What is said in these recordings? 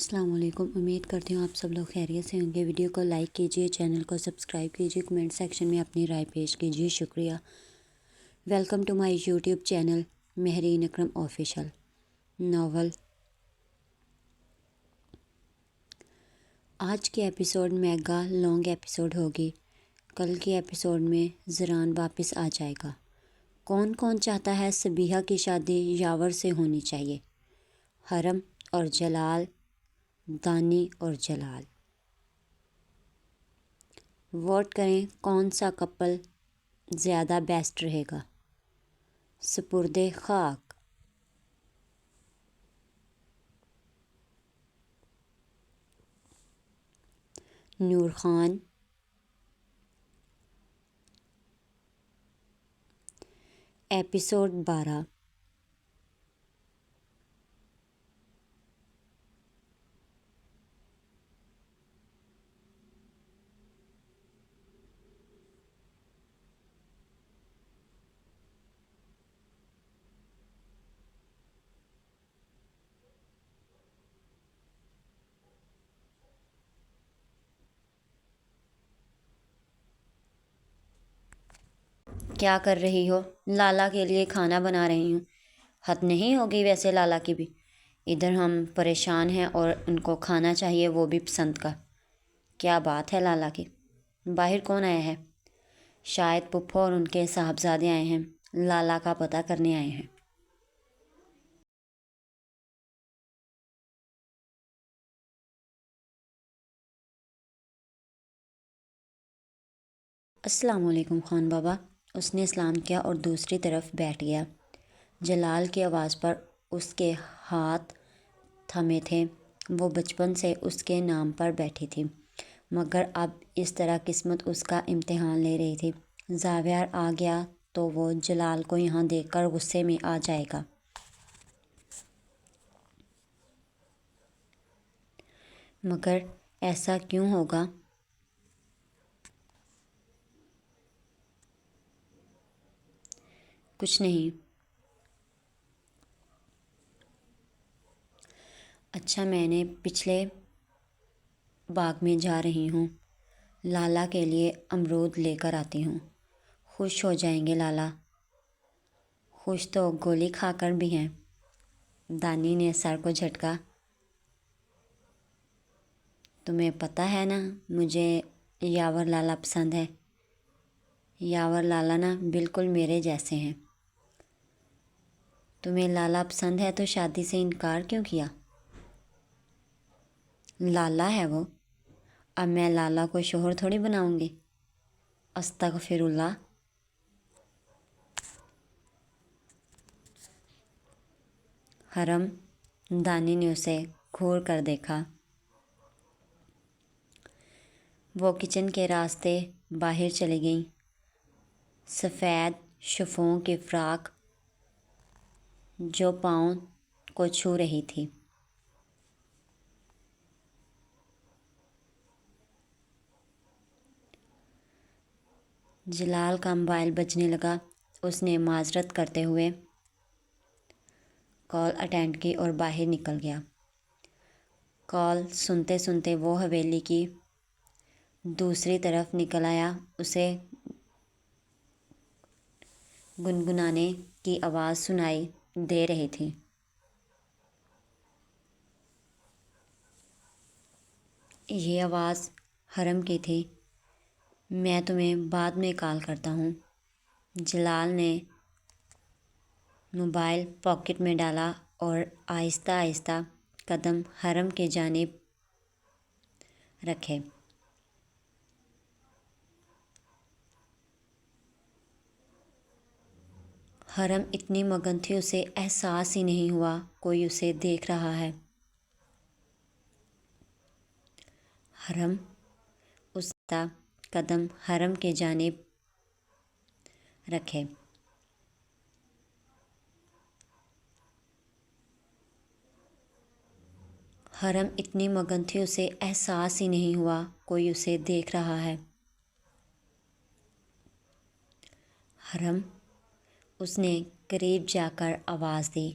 السلام علیکم۔ امید کرتی ہوں آپ سب لوگ خیریت سے ہوں گے۔ ویڈیو کو لائک کیجیے، چینل کو سبسکرائب کیجیے، کمنٹ سیکشن میں اپنی رائے پیش کیجیے، شکریہ۔ Welcome to my YouTube channel Mehreen Akram official. Novel آج کی ایپیسوڈ میگا لانگ ایپیسوڈ ہوگی۔ کل کی ایپیسوڈ میں زران واپس آ جائے گا۔ کون کون چاہتا ہے صبیحہ کی شادی یاور سے ہونی چاہیے؟ حرم اور جلال، دانی اور جلال۔ ووٹ کریں کون سا کپل زیادہ بیسٹ رہے گا۔ سپرد خاک۔ نور خان، ایپیسوڈ 12۔ کیا کر رہی ہو؟ لالا کے لیے کھانا بنا رہی ہوں۔ حد نہیں ہوگی ویسے لالا کی بھی۔ ادھر ہم پریشان ہیں اور ان کو کھانا چاہیے، وہ بھی پسند کا۔ کیا بات ہے لالا کی؟ باہر کون آیا ہے؟ شاید پپھو اور ان کے صاحبزادے آئے ہیں، لالا کا پتہ کرنے آئے ہیں۔ السلام علیکم خان بابا۔ اس نے سلام کیا اور دوسری طرف بیٹھ گیا۔ جلال کی آواز پر اس کے ہاتھ تھمے تھے۔ وہ بچپن سے اس کے نام پر بیٹھی تھی، مگر اب اس طرح قسمت اس کا امتحان لے رہی تھی۔ زاویار آ گیا تو وہ جلال کو یہاں دیکھ کر غصے میں آ جائے گا۔ مگر ایسا کیوں ہوگا؟ کچھ نہیں۔ اچھا، میں نے پچھلے باغ میں جا رہی ہوں، لالا کے لیے امرود لے کر آتی ہوں۔ خوش ہو جائیں گے لالا۔ خوش تو گولی کھا کر بھی ہیں۔ دانی نے سر کو جھٹکا۔ تمہیں پتہ ہے نا مجھے یاور لالا پسند ہے۔ یاور لالا نا بالکل میرے جیسے ہیں۔ تمہیں لالا پسند ہے تو شادی سے انکار کیوں کیا؟ لالا ہے وہ، اب میں لالا کو شوہر تھوڑی بناؤں گی۔ استغفر اللہ۔ حرم، دانی نے اسے گھور کر دیکھا۔ وہ کچن کے راستے باہر چلی گئیں۔ سفید شفوں کی فراق جو پاؤں کو چھو رہی تھی۔ جلال کا موبائل بجنے لگا۔ اس نے معذرت کرتے ہوئے کال اٹینڈ کی اور باہر نکل گیا۔ کال سنتے سنتے وہ حویلی کی دوسری طرف نکل آیا۔ اسے گنگنانے کی آواز سنائی دے رہی تھی۔ یہ آواز حرم کی تھی۔ میں تمہیں بعد میں کال کرتا ہوں۔ جلال نے موبائل پاکٹ میں ڈالا اور آہستہ آہستہ قدم حرم کی جانب رکھے۔ حرم اتنی مگن تھی اسے احساس ہی نہیں ہوا کوئی اسے دیکھ رہا ہے۔ حرم، اس نے قدم حرم کی جانب رکھے۔ حرم اتنی مگن تھی اسے احساس ہی نہیں ہوا کوئی اسے دیکھ رہا ہے۔ حرم، اس نے قریب جا کر آواز دی۔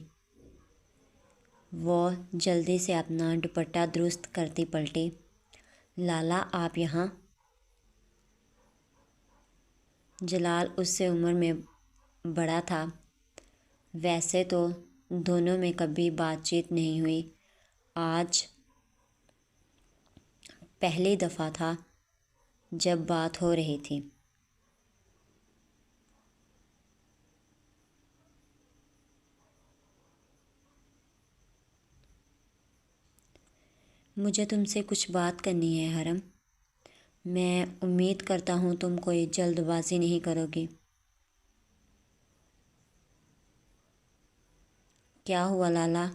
وہ جلدی سے اپنا دوپٹہ درست کرتی پلٹی۔ لالا آپ یہاں؟ جلال اس سے عمر میں بڑا تھا۔ ویسے تو دونوں میں کبھی بات چیت نہیں ہوئی، آج پہلی دفعہ تھا جب بات ہو رہی تھی۔ مجھے تم سے کچھ بات کرنی ہے حرم، میں امید کرتا ہوں تم کوئی جلد بازی نہیں کرو گی۔ کیا ہوا لالا؟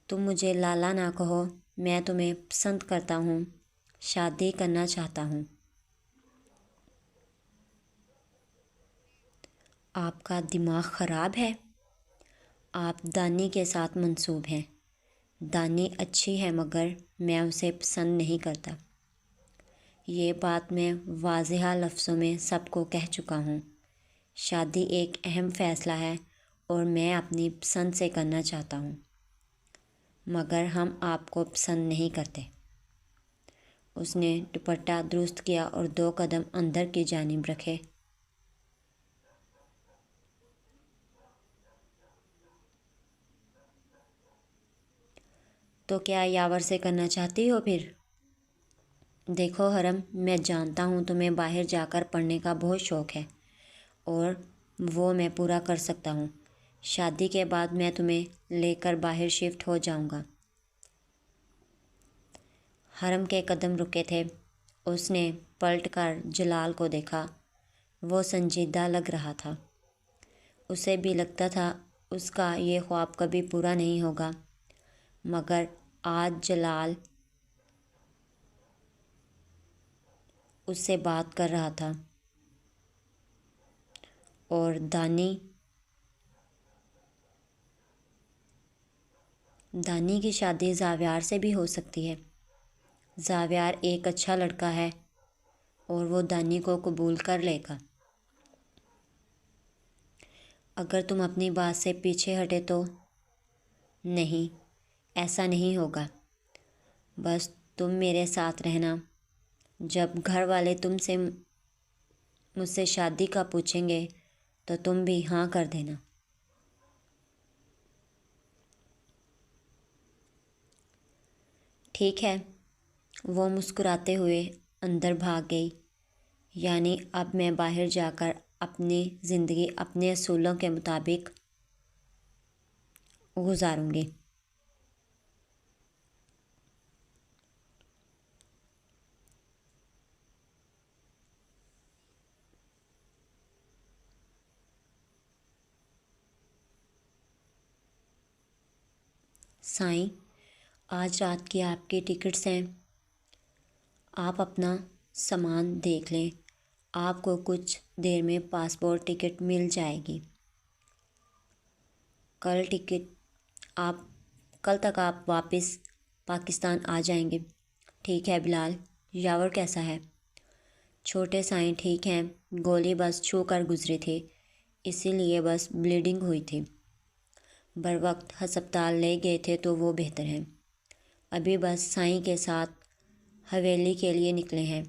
تم مجھے لالا نہ کہو، میں تمہیں پسند کرتا ہوں، شادی کرنا چاہتا ہوں۔ آپ کا دماغ خراب ہے؟ آپ دانی کے ساتھ منسوب ہیں۔ دانی اچھی ہے مگر میں اسے پسند نہیں کرتا۔ یہ بات میں واضح لفظوں میں سب کو کہہ چکا ہوں۔ شادی ایک اہم فیصلہ ہے اور میں اپنی پسند سے کرنا چاہتا ہوں، مگر ہم آپ کو پسند نہیں کرتے۔ اس نے دوپٹہ درست کیا اور 2 قدم اندر کی جانب رکھے۔ تو کیا یاور سے کرنا چاہتی ہو پھر؟ دیکھو حرم، میں جانتا ہوں تمہیں باہر جا کر پڑھنے کا بہت شوق ہے اور وہ میں پورا کر سکتا ہوں۔ شادی کے بعد میں تمہیں لے کر باہر شفٹ ہو جاؤں گا۔ حرم کے قدم رکے تھے۔ اس نے پلٹ کر جلال کو دیکھا۔ وہ سنجیدہ لگ رہا تھا۔ اسے بھی لگتا تھا اس کا یہ خواب کبھی پورا نہیں ہوگا، مگر آج جلال اس سے بات کر رہا تھا اور دانی کی شادی زاویار سے بھی ہو سکتی ہے۔ زاویار ایک اچھا لڑکا ہے اور وہ دانی کو قبول کر لے گا۔ اگر تم اپنی بات سے پیچھے ہٹے تو؟ نہیں، ایسا نہیں ہوگا۔ بس تم میرے ساتھ رہنا۔ جب گھر والے تم سے مجھ سے شادی کا پوچھیں گے تو تم بھی ہاں کر دینا۔ ٹھیک ہے۔ وہ مسکراتے ہوئے اندر بھاگ گئی۔ یعنی اب میں باہر جا کر اپنی زندگی اپنے اصولوں کے مطابق گزاروں گی۔ سائیں، آج رات کی آپ کی ٹکٹس ہیں، آپ اپنا سامان دیکھ لیں، آپ کو کچھ دیر میں پاسپورٹ ٹکٹ مل جائے گی۔ کل تک آپ واپس پاکستان آ جائیں گے۔ ٹھیک ہے بلال، یاور کیسا ہے؟ چھوٹے سائیں ٹھیک ہیں، گولی بس چھو کر گزری تھی، اسی لیے بس بلیڈنگ ہوئی تھی۔ بروقت ہسپتال لے گئے تھے تو وہ بہتر ہیں۔ ابھی بس سائیں کے ساتھ حویلی کے لیے نکلے ہیں۔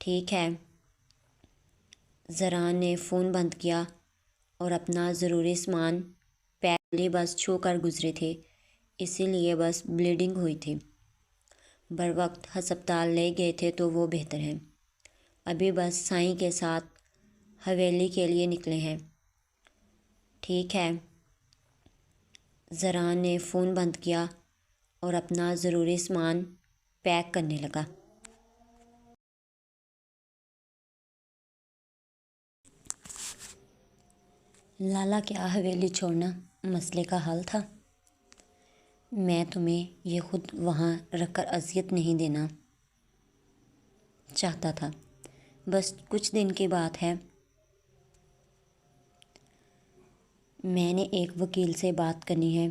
ٹھیک ہے۔ زران نے فون بند کیا اور اپنا ضروری سامان گولی بس چھو کر گزری تھی، اسی لیے بس بلیڈنگ ہوئی تھی۔ بروقت ہسپتال لے گئے تھے تو وہ بہتر ہیں۔ ابھی بس سائیں کے ساتھ حویلی کے لیے نکلے ہیں۔ ٹھیک ہے۔ زران نے فون بند کیا اور اپنا ضروری سامان پیک کرنے لگا۔ لالا، کیا حویلی چھوڑنا مسئلے کا حل تھا؟ میں تمہیں یہ خود وہاں رکھ کر اذیت نہیں دینا چاہتا تھا، بس کچھ دن کی بات ہے۔ میں نے ایک وکیل سے بات کرنی ہے،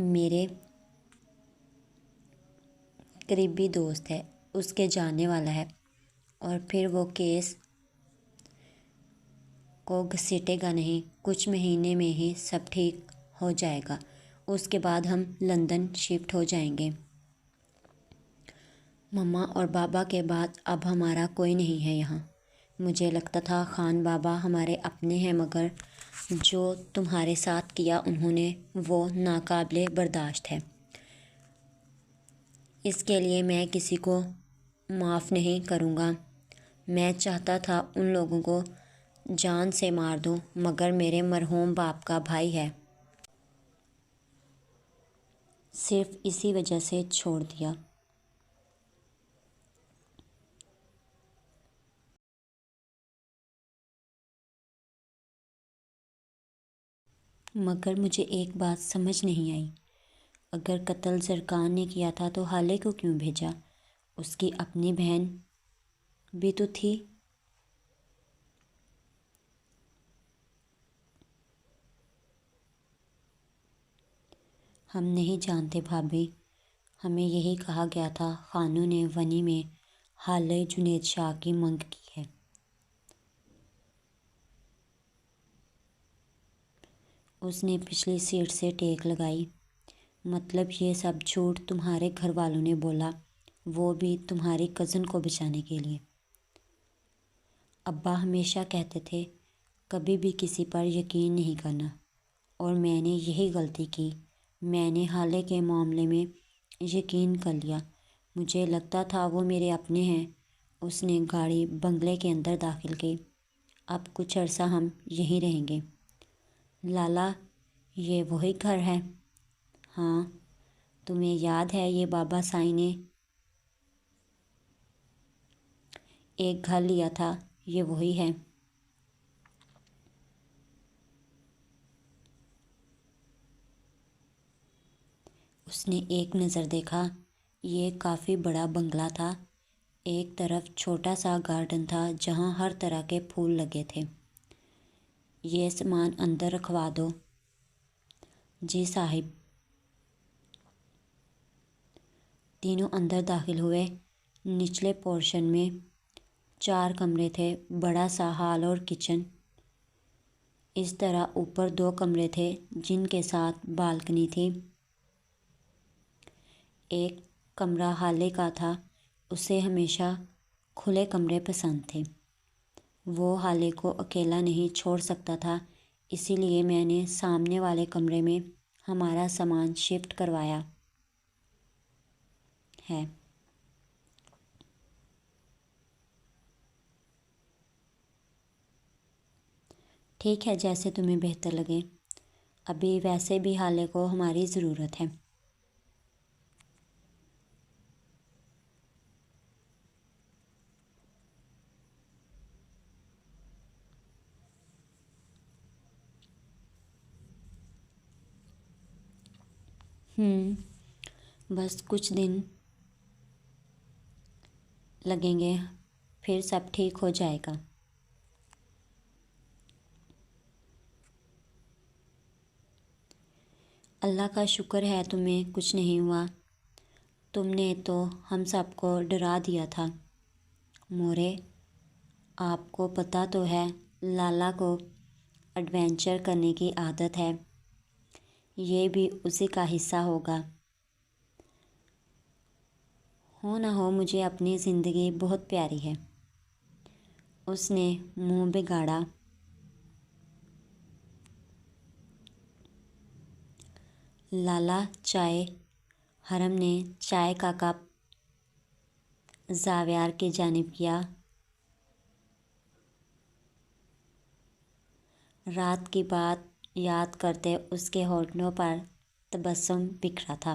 میرے قریبی دوست ہے، اس کے جاننے والا ہے، اور پھر وہ کیس کو گھسیٹے گا نہیں، کچھ مہینے میں ہی سب ٹھیک ہو جائے گا، اس کے بعد ہم لندن شفٹ ہو جائیں گے۔ مما اور بابا کے بعد اب ہمارا کوئی نہیں ہے یہاں۔ مجھے لگتا تھا خان بابا ہمارے اپنے ہیں، مگر جو تمہارے ساتھ کیا انہوں نے وہ ناقابل برداشت ہے۔ اس کے لیے میں کسی کو معاف نہیں کروں گا۔ میں چاہتا تھا ان لوگوں کو جان سے مار دوں، مگر میرے مرحوم باپ کا بھائی ہے، صرف اسی وجہ سے چھوڑ دیا۔ مگر مجھے ایک بات سمجھ نہیں آئی، اگر قتل زرکان نے کیا تھا تو حالے کو کیوں بھیجا؟ اس کی اپنی بہن بھی تو تھی۔ ہم نہیں جانتے بھابھی، ہمیں یہی کہا گیا تھا۔ خانوں نے ونی میں حالے جنید شاہ کی منگ کی ہے۔ اس نے پچھلی سیٹ سے ٹیک لگائی۔ مطلب یہ سب جھوٹ تمہارے گھر والوں نے بولا، وہ بھی تمہاری کزن کو بچانے کے لیے؟ ابا ہمیشہ کہتے تھے کبھی بھی کسی پر یقین نہیں کرنا، اور میں نے یہی غلطی کی۔ میں نے حالے کے معاملے میں یقین کر لیا، مجھے لگتا تھا وہ میرے اپنے ہیں۔ اس نے گاڑی بنگلے کے اندر داخل کی۔ اب کچھ عرصہ ہم یہیں رہیں گے۔ لالا، یہ وہی گھر ہے؟ ہاں، تمہیں یاد ہے یہ بابا سائی نے ایک گھر لیا تھا، یہ وہی ہے۔ اس نے ایک نظر دیکھا۔ یہ کافی بڑا بنگلہ تھا۔ ایک طرف چھوٹا سا گارڈن تھا جہاں ہر طرح کے پھول لگے تھے۔ یہ سامان اندر رکھوا دو۔ جی صاحب۔ تینوں اندر داخل ہوئے۔ نچلے پورشن میں 4 کمرے تھے، بڑا سا ہال اور کچن۔ اس طرح اوپر 2 کمرے تھے جن کے ساتھ بالکنی تھی۔ ایک کمرہ حالے کا تھا، اسے ہمیشہ کھلے کمرے پسند تھے۔ وہ حالے کو اکیلا نہیں چھوڑ سکتا تھا، اسی لیے میں نے سامنے والے کمرے میں ہمارا سامان شفٹ کروایا ہے۔ ٹھیک ہے، جیسے تمہیں بہتر لگے۔ ابھی ویسے بھی حالے کو ہماری ضرورت ہے۔ بس کچھ دن لگیں گے، پھر سب ٹھیک ہو جائے گا۔ اللہ کا شکر ہے تمہیں کچھ نہیں ہوا۔ تم نے تو ہم سب کو ڈرا دیا تھا۔ مورے، آپ کو پتہ تو ہے لالا کو ایڈونچر کرنے کی عادت ہے، یہ بھی اسی کا حصہ ہوگا۔ ہو نہ ہو مجھے اپنی زندگی بہت پیاری ہے۔ اس نے منہ بگاڑا۔ لالا چائے۔ حرم نے چائے کا کپ زاویار کی جانب کیا۔ رات کی بات یاد کرتے اس کے ہونٹوں پر تبسم بکھرا تھا۔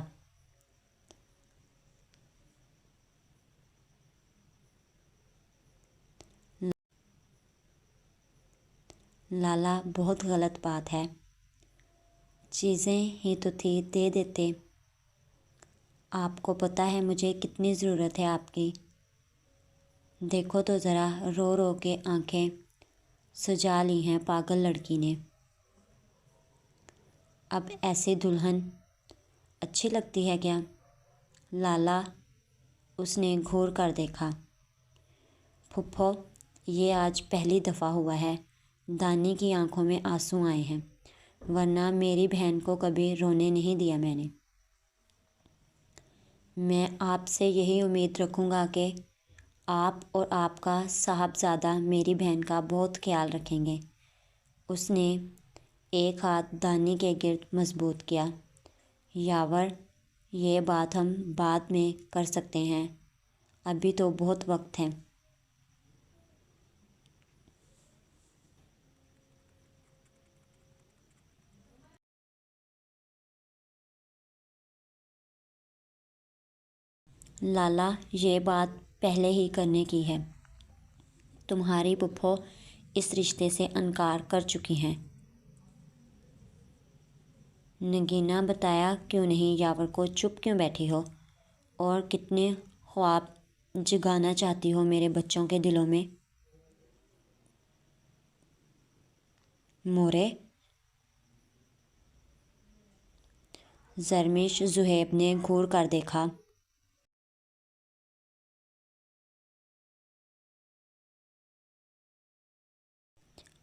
لالا، بہت غلط بات ہے۔ چیزیں ہی تو تھی، دے دیتے۔ آپ کو پتہ ہے مجھے کتنی ضرورت ہے آپ کی۔ دیکھو تو ذرا، رو رو کے آنکھیں سجا لی ہیں پاگل لڑکی نے۔ اب ایسی دلہن اچھی لگتی ہے کیا؟ لالا، اس نے گھور کر دیکھا۔ پھپھو، یہ آج پہلی دفعہ ہوا ہے۔ دانی کی آنکھوں میں آنسو آئے ہیں۔ ورنہ میری بہن کو کبھی رونے نہیں دیا میں آپ سے یہی امید رکھوں گا کہ آپ اور آپ کا صاحبزادہ میری بہن کا بہت خیال رکھیں گے۔ اس نے ایک ہاتھ دانی کے گرد مضبوط کیا۔ یاور، یہ بات ہم بعد میں کر سکتے ہیں، ابھی تو بہت وقت ہے۔ لالا، یہ بات پہلے ہی کرنے کی ہے۔ تمہاری پھپھو اس رشتے سے انکار کر چکی ہیں۔ نگینا، بتایا کیوں نہیں؟ یاور کو چپ کیوں بیٹھی ہو؟ اور کتنے خواب جگانا چاہتی ہو میرے بچوں کے دلوں میں؟ مورے، زرمش زہیب نے گھور کر دیکھا۔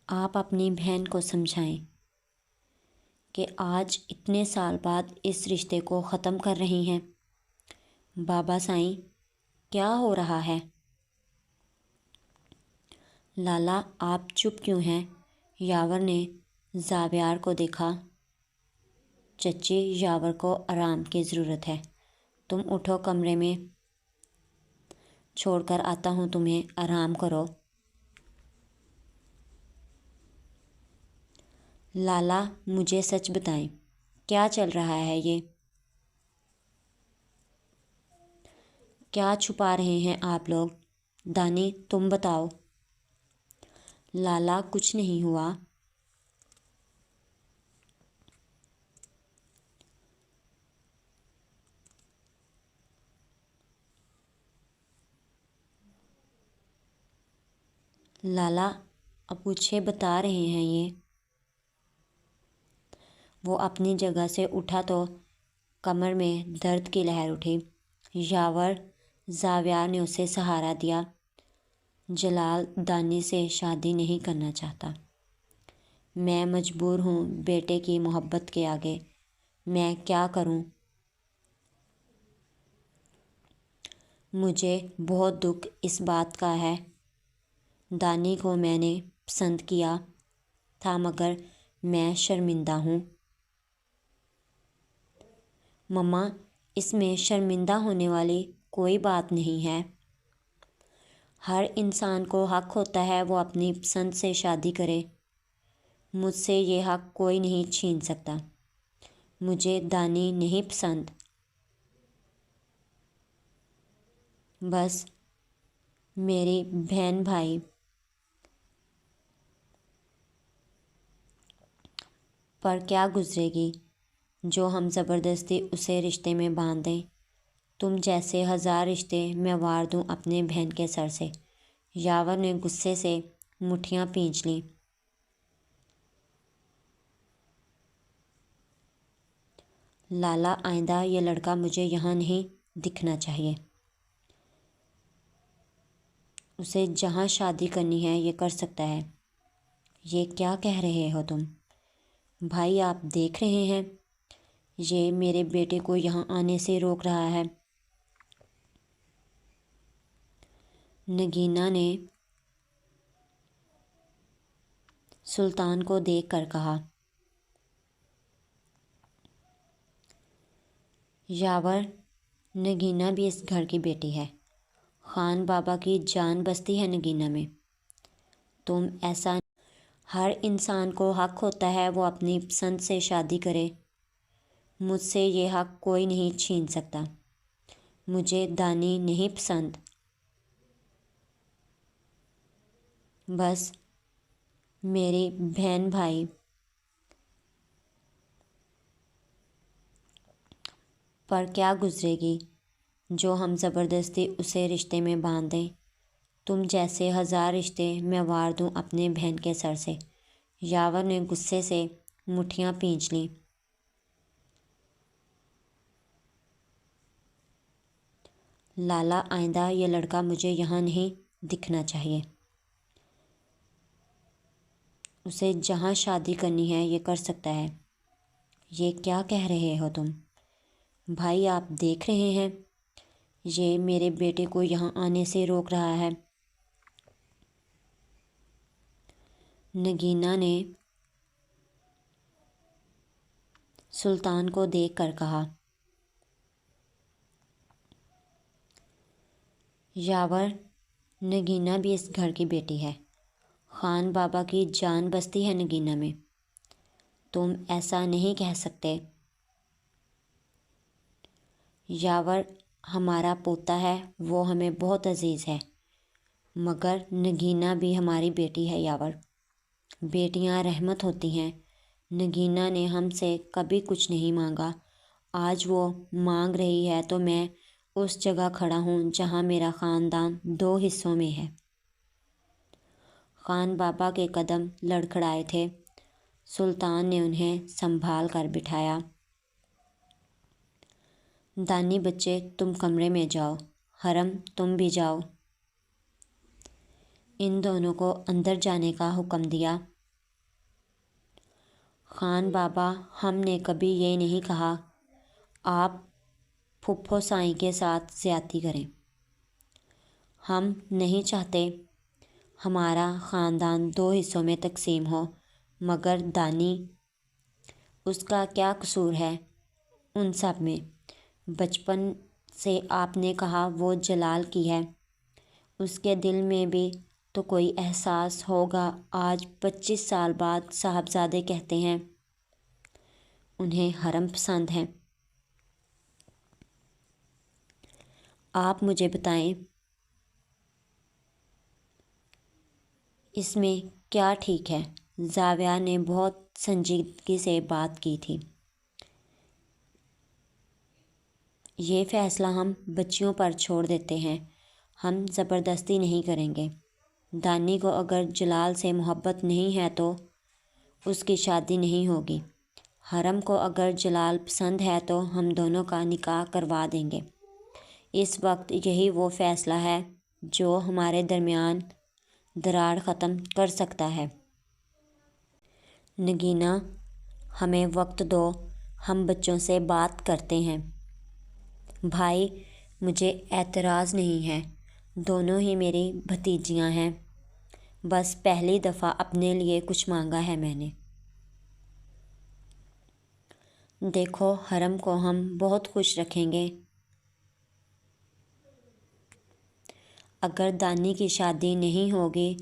آپ اپنی بہن کو سمجھائیں کہ آج اتنے سال بعد اس رشتے کو ختم کر رہی ہیں۔ بابا سائیں، کیا ہو رہا ہے؟ لالا، آپ چپ کیوں ہیں؟ یاور نے زاویار کو دیکھا۔ چچی، یاور کو آرام کی ضرورت ہے، تم اٹھو، کمرے میں چھوڑ کر آتا ہوں تمہیں، آرام کرو۔ لالا، مجھے سچ بتائیں، کیا چل رہا ہے یہ؟ کیا چھپا رہے ہیں آپ لوگ؟ دانی، تم بتاؤ۔ لالا، کچھ نہیں ہوا۔ لالا، اب مجھے بتا رہے ہیں یہ؟ وہ اپنی جگہ سے اٹھا تو کمر میں درد کی لہر اٹھی۔ یاور، زاویار نے اسے سہارا دیا۔ جلال دانی سے شادی نہیں کرنا چاہتا۔ میں مجبور ہوں بیٹے کی محبت کے آگے، میں کیا کروں؟ مجھے بہت دکھ اس بات کا ہے۔ دانی کو میں نے پسند کیا تھا مگر میں شرمندہ ہوں۔ مما، اس میں شرمندہ ہونے والی کوئی بات نہیں ہے۔ ہر انسان کو حق ہوتا ہے وہ اپنی پسند سے شادی کرے۔ مجھ سے یہ حق کوئی نہیں چھین سکتا۔ مجھے دانی نہیں پسند۔ بس میری بہن بھائی پر کیا گزرے گی جو ہم زبردستی اسے رشتے میں باندھ دیں؟ تم جیسے ہزار رشتے میں وار دوں اپنے بہن کے سر سے۔ یاور نے غصے سے مٹھیاں پینچ لیں۔ لالا، آئندہ یہ لڑکا مجھے یہاں نہیں دکھنا چاہیے۔ اسے جہاں شادی کرنی ہے یہ کر سکتا ہے۔ یہ کیا کہہ رہے ہو تم؟ بھائی، آپ دیکھ رہے ہیں یہ میرے بیٹے کو یہاں آنے سے روک رہا ہے۔ نگینا نے سلطان کو دیکھ کر کہا۔ یاور، نگینا بھی اس گھر کی بیٹی ہے۔ خان بابا کی جان بستی ہے نگینا میں۔ تم ایسا، ہر انسان کو حق ہوتا ہے وہ اپنی پسند سے شادی کرے۔ مجھ سے یہ حق کوئی نہیں چھین سکتا۔ مجھے دانی نہیں پسند۔ بس میری بہن بھائی پر کیا گزرے گی جو ہم زبردستی اسے رشتے میں باندھ دیں؟ تم جیسے ہزار رشتے میں وار دوں اپنے بہن کے سر سے۔ یاور نے غصے سے مٹھیاں پینچ لیں۔ لالا، آئندہ یہ لڑکا مجھے یہاں نہیں دکھنا چاہیے۔ اسے جہاں شادی کرنی ہے یہ کر سکتا ہے۔ یہ کیا کہہ رہے ہو تم؟ بھائی آپ دیکھ رہے ہیں یہ میرے بیٹے کو یہاں آنے سے روک رہا ہے۔ نگینہ نے سلطان کو دیکھ کر کہا، یاور نگینہ بھی اس گھر کی بیٹی ہے۔ خان بابا کی جان بستی ہے نگینہ میں، تم ایسا نہیں کہہ سکتے۔ یاور ہمارا پوتا ہے، وہ ہمیں بہت عزیز ہے، مگر نگینہ بھی ہماری بیٹی ہے یاور۔ بیٹیاں رحمت ہوتی ہیں۔ نگینہ نے ہم سے کبھی کچھ نہیں مانگا، آج وہ مانگ رہی ہے تو میں اس جگہ کھڑا ہوں جہاں میرا خاندان 2 حصوں میں ہے۔ خان بابا کے قدم لڑکھڑائے تھے۔ سلطان نے انہیں سنبھال کر بٹھایا۔ دانی بچے تم کمرے میں جاؤ، حرم تم بھی جاؤ۔ ان دونوں کو اندر جانے کا حکم دیا۔ خان بابا ہم نے کبھی یہ نہیں کہا آپ پھپھو سائیں کے ساتھ زیادتی کریں۔ ہم نہیں چاہتے ہمارا خاندان 2 حصوں میں تقسیم ہو، مگر دانی، اس کا کیا قصور ہے ان سب میں؟ بچپن سے آپ نے کہا وہ جلال کی ہے، اس کے دل میں بھی تو کوئی احساس ہوگا۔ آج 25 سال بعد صاحبزادے کہتے ہیں انہیں حرم پسند ہے۔ آپ مجھے بتائیں اس میں کیا ٹھیک ہے؟ زاویہ نے بہت سنجیدگی سے بات کی تھی۔ یہ فیصلہ ہم بچیوں پر چھوڑ دیتے ہیں، ہم زبردستی نہیں کریں گے۔ دانی کو اگر جلال سے محبت نہیں ہے تو اس کی شادی نہیں ہوگی۔ حرم کو اگر جلال پسند ہے تو ہم دونوں کا نکاح کروا دیں گے۔ اس وقت یہی وہ فیصلہ ہے جو ہمارے درمیان دراڑ ختم کر سکتا ہے۔ نگینہ ہمیں وقت دو، ہم بچوں سے بات کرتے ہیں۔ بھائی مجھے اعتراض نہیں ہے، دونوں ہی میری بھتیجیاں ہیں، بس پہلی دفعہ اپنے لیے کچھ مانگا ہے میں نے۔ دیکھو حرم کو ہم بہت خوش رکھیں گے۔ اگر دانی کی شادی نہیں ہوگی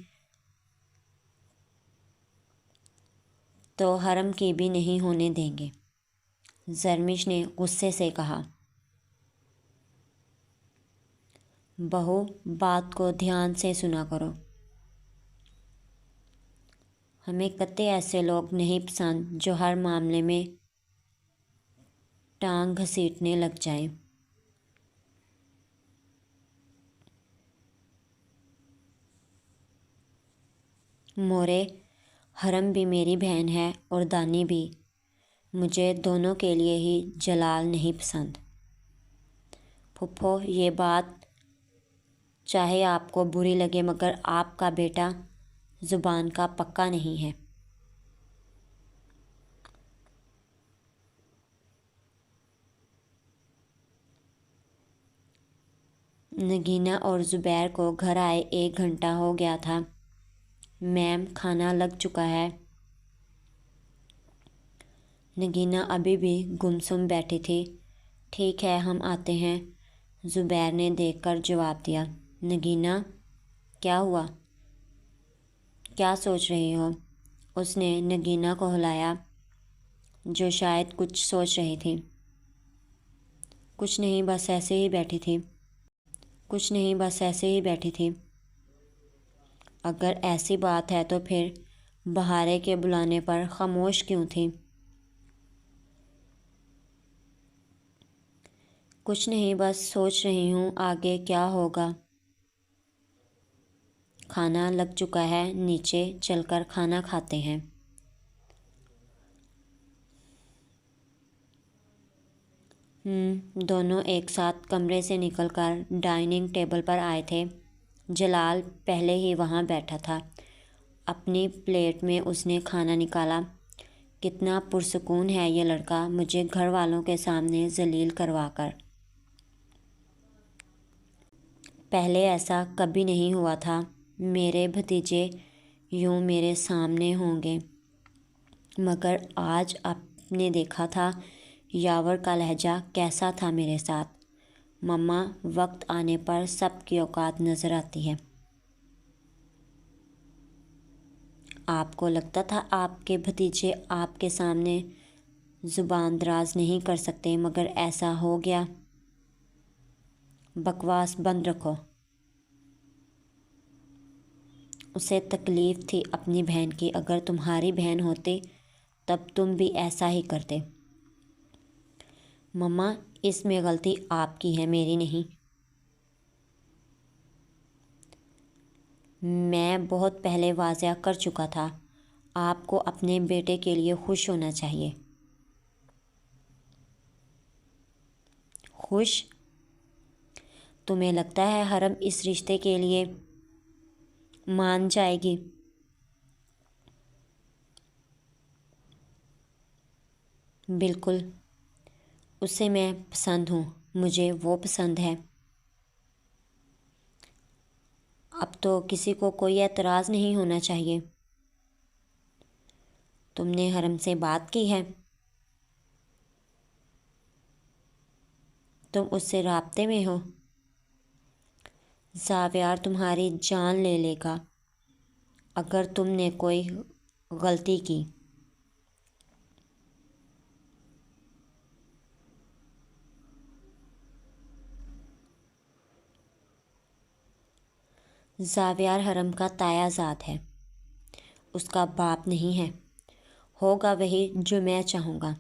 تو حرم کی بھی نہیں ہونے دیں گے۔ زرمش نے غصے سے کہا، بہو بات کو دھیان سے سنا کرو، ہمیں قطعی ایسے لوگ نہیں پسند جو ہر معاملے میں ٹانگ گھسیٹنے لگ جائیں۔ مورے حرم بھی میری بہن ہے اور دانی بھی، مجھے دونوں کے لیے ہی جلال نہیں پسند۔ پھپھو یہ بات چاہے آپ کو بری لگے مگر آپ کا بیٹا زبان کا پکا نہیں ہے۔ نگینہ اور زبیر کو گھر آئے 1 گھنٹہ ہو گیا تھا۔ میم کھانا لگ چکا ہے۔ نگینہ ابھی بھی گمسم بیٹھی تھی۔ ٹھیک ہے ہم آتے ہیں، زبیر نے دیکھ کر جواب دیا۔ نگینہ کیا ہوا؟ کیا سوچ رہی ہو؟ اس نے نگینہ کو ہلایا جو شاید کچھ سوچ رہی تھی۔ کچھ نہیں بس ایسے ہی بیٹھی تھی۔ کچھ نہیں بس ایسے ہی بیٹھی تھی۔ اگر ایسی بات ہے تو پھر بہارے کے بلانے پر خاموش کیوں تھی؟ کچھ نہیں بس سوچ رہی ہوں آگے کیا ہوگا۔ کھانا لگ چکا ہے، نیچے چل کر کھانا کھاتے ہیں۔ دونوں ایک ساتھ کمرے سے نکل کر ڈائننگ ٹیبل پر آئے تھے۔ جلال پہلے ہی وہاں بیٹھا تھا اپنی پلیٹ میں اس نے کھانا نکالا۔ کتنا پرسکون ہے یہ لڑکا مجھے گھر والوں کے سامنے ذلیل کروا کر۔ پہلے ایسا کبھی نہیں ہوا تھا۔ میرے بھتیجے یوں میرے سامنے ہوں گے، مگر آج آپ نے دیکھا تھا یاور کا لہجہ کیسا تھا میرے ساتھ۔ مما وقت آنے پر سب کی اوقات نظر آتی ہے۔ آپ کو لگتا تھا آپ کے بھتیجے آپ کے سامنے زبان دراز نہیں کر سکتے، مگر ایسا ہو گیا۔ بکواس بند رکھو۔ اسے تکلیف تھی اپنی بہن کی۔ اگر تمہاری بہن ہوتی تب تم بھی ایسا ہی کرتے۔ مما اس میں غلطی آپ کی ہے، میری نہیں۔ میں بہت پہلے واضح کر چکا تھا، آپ کو اپنے بیٹے کے لیے خوش ہونا چاہیے۔ خوش؟ تمہیں لگتا ہے حرم اس رشتے کے لیے مان جائے گی؟ بالکل، اسے میں پسند ہوں، مجھے وہ پسند ہے۔ اب تو کسی کو کوئی اعتراض نہیں ہونا چاہیے۔ تم نے حرم سے بات کی ہے؟ تم اس سے رابطے میں ہو؟ زاویار تمہاری جان لے لے گا اگر تم نے کوئی غلطی کی۔ زاویار حرم کا تایا زاد ہے، اس کا باپ نہیں ہے۔ ہوگا وہی جو میں چاہوں گا،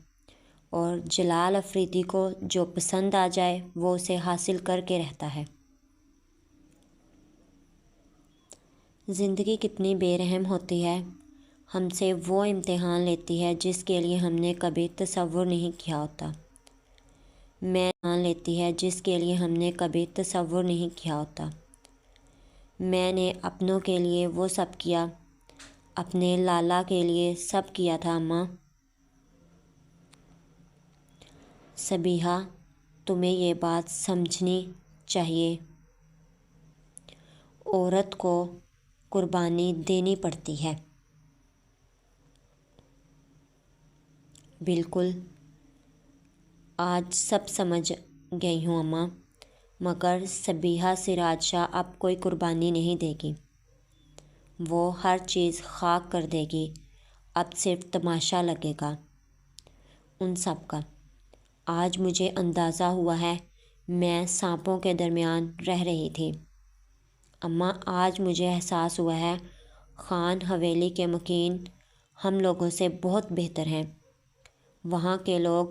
اور جلال افریدی کو جو پسند آ جائے وہ اسے حاصل کر کے رہتا ہے۔ زندگی کتنی بے رحم ہوتی ہے، ہم سے وہ امتحان لیتی ہے جس کے لیے ہم نے کبھی تصور نہیں کیا ہوتا۔ میں امتحان لیتی ہے جس کے لیے ہم نے کبھی تصور نہیں کیا ہوتا۔ میں نے اپنوں کے لیے وہ سب کیا، اپنے لالا کے لیے سب کیا تھا اماں۔ سبیحہ تمہیں یہ بات سمجھنی چاہیے، عورت کو قربانی دینی پڑتی ہے۔ بالکل، آج سب سمجھ گئی ہوں اماں، مگر سبیحہ سراج شاہ اب کوئی قربانی نہیں دے گی، وہ ہر چیز خاک کر دے گی۔ اب صرف تماشا لگے گا ان سب کا۔ آج مجھے اندازہ ہوا ہے میں سانپوں کے درمیان رہ رہی تھی۔ اماں آج مجھے احساس ہوا ہے خان حویلی کے مکین ہم لوگوں سے بہت بہتر ہیں۔ وہاں کے لوگ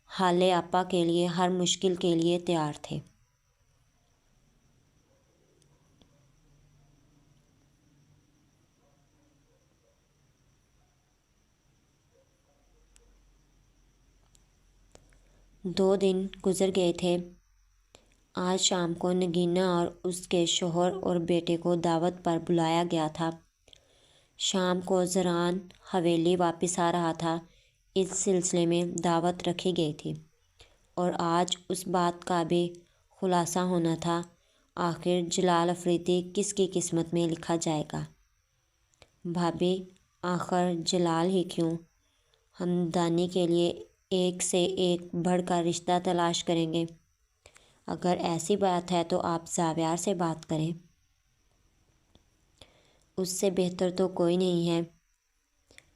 حال آپا کے لیے ہر مشکل کے لیے تیار تھے۔ دو دن گزر گئے تھے۔ آج شام کو نگینہ اور اس کے شوہر اور بیٹے کو دعوت پر بلایا گیا تھا۔ شام کو زران حویلی واپس آ رہا تھا، اس سلسلے میں دعوت رکھی گئی تھی، اور آج اس بات کا بھی خلاصہ ہونا تھا آخر جلال افریدی کس کی قسمت میں لکھا جائے گا۔ بھابھی آخر جلال ہی کیوں، ہمدانی کے لیے ایک سے ایک بڑھ کر رشتہ تلاش کریں گے۔ اگر ایسی بات ہے تو آپ زاویار سے بات کریں، اس سے بہتر تو کوئی نہیں ہے۔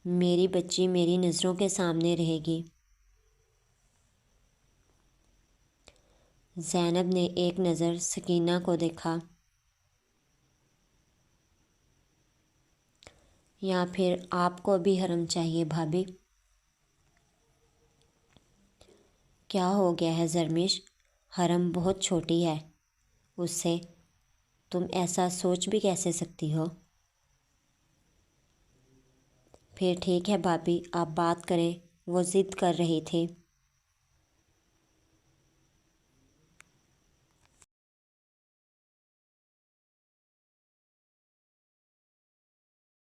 میری بچی میری نظروں کے سامنے رہے گی۔ زینب نے ایک نظر سکینہ کو دیکھا، یا پھر آپ کو بھی حرم چاہیے بھابھی؟ کیا ہو گیا ہے زرمش، حرم بہت چھوٹی ہے، اس سے تم ایسا سوچ بھی کیسے سکتی ہو؟ پھر ٹھیک ہے بھابھی، آپ بات کریں، وہ ضد کر رہی تھی۔